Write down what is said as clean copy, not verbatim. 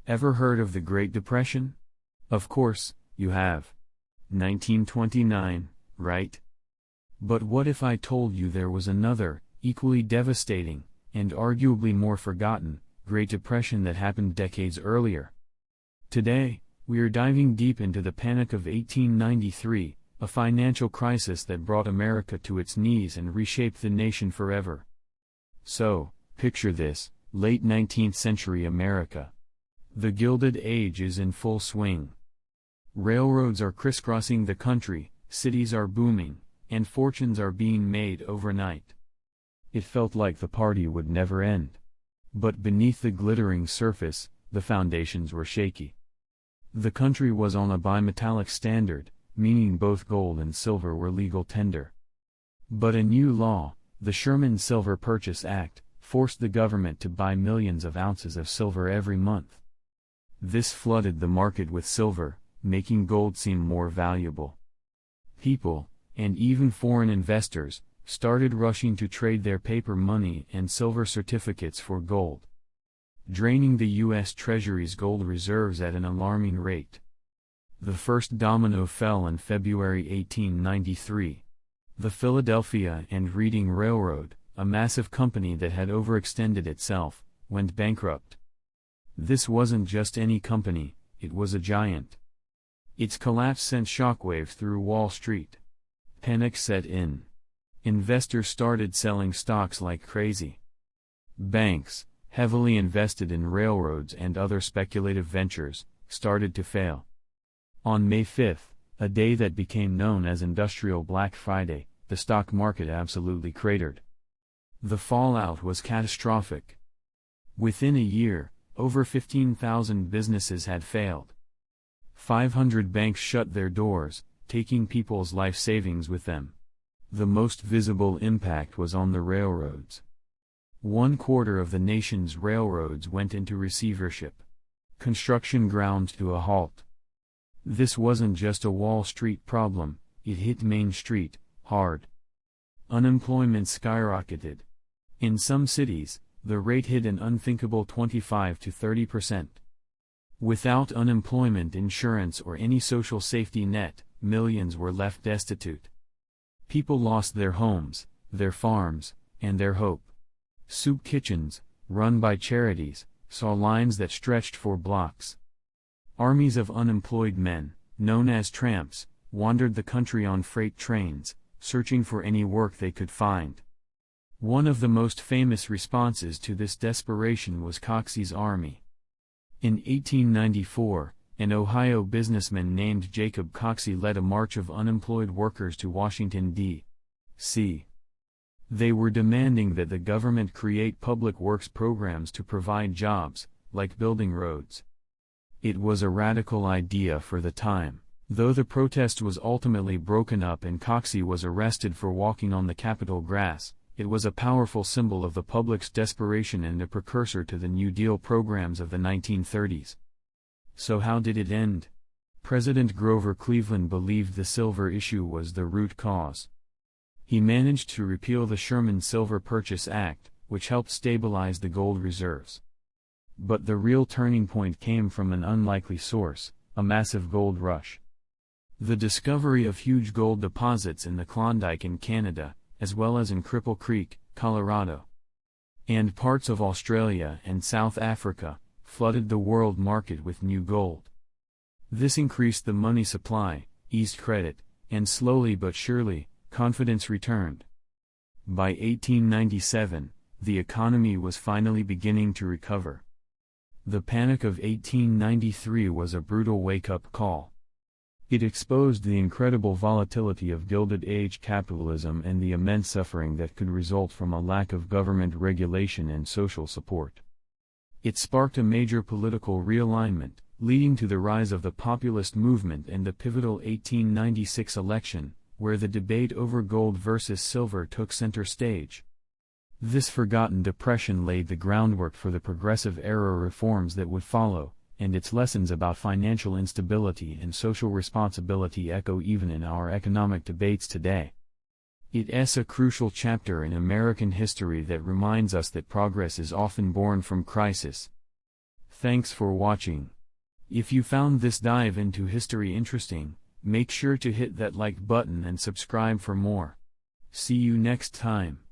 Ever heard of the Great Depression? Of course, you have. 1929, right? But what if I told you there was another, equally devastating, and arguably more forgotten, Great Depression that happened decades earlier? Today, we are diving deep into the Panic of 1893, a financial crisis that brought America to its knees and reshaped the nation forever. So, picture this, late 19th century America. The Gilded Age is in full swing. Railroads are crisscrossing the country, cities are booming, and fortunes are being made overnight. It felt like the party would never end. But beneath the glittering surface, the foundations were shaky. The country was on a bimetallic standard, meaning both gold and silver were legal tender. But a new law, the Sherman Silver Purchase Act, forced the government to buy millions of ounces of silver every month. This flooded the market with silver, making gold seem more valuable. People, and even foreign investors, started rushing to trade their paper money and silver certificates for gold, draining the U.S. Treasury's gold reserves at an alarming rate. The first domino fell in February 1893. The Philadelphia and Reading Railroad, a massive company that had overextended itself, went bankrupt. This wasn't just any company, it was a giant. Its collapse sent shockwaves through Wall Street. Panic set in. Investors started selling stocks like crazy. Banks, heavily invested in railroads and other speculative ventures, started to fail. On May 5, a day that became known as Industrial Black Friday, the stock market absolutely cratered. The fallout was catastrophic. Within a year, over 15,000 businesses had failed. 500 banks shut their doors, taking people's life savings with them. The most visible impact was on the railroads. 1/4 of the nation's railroads went into receivership. Construction ground to a halt. This wasn't just a Wall Street problem, it hit Main Street hard. Unemployment skyrocketed. In some cities, the rate hit an unthinkable 25 to 30%. Without unemployment insurance or any social safety net, millions were left destitute. People lost their homes, their farms, and their hope. Soup kitchens, run by charities, saw lines that stretched for blocks. Armies of unemployed men, known as tramps, wandered the country on freight trains, searching for any work they could find. One of the most famous responses to this desperation was Coxey's Army. In 1894, an Ohio businessman named Jacob Coxey led a march of unemployed workers to Washington, D.C. They were demanding that the government create public works programs to provide jobs, like building roads. It was a radical idea for the time, though the protest was ultimately broken up and Coxey was arrested for walking on the Capitol grass. It was a powerful symbol of the public's desperation and a precursor to the New Deal programs of the 1930s. So how did it end? President Grover Cleveland believed the silver issue was the root cause. He managed to repeal the Sherman Silver Purchase Act, which helped stabilize the gold reserves. But the real turning point came from an unlikely source, a massive gold rush. The discovery of huge gold deposits in the Klondike in Canada, as well as in Cripple Creek, Colorado, and parts of Australia and South Africa, flooded the world market with new gold. This increased the money supply, eased credit, and slowly but surely, confidence returned. By 1897, the economy was finally beginning to recover. The Panic of 1893 was a brutal wake-up call. It exposed the incredible volatility of Gilded Age capitalism and the immense suffering that could result from a lack of government regulation and social support. It sparked a major political realignment, leading to the rise of the populist movement and the pivotal 1896 election, where the debate over gold versus silver took center stage. This forgotten depression laid the groundwork for the progressive era reforms that would follow, and its lessons about financial instability and social responsibility echo even in our economic debates today. It's a crucial chapter in American history that reminds us that progress is often born from crisis. Thanks for watching. If you found this dive into history interesting, make sure to hit that like button and subscribe for more. See you next time.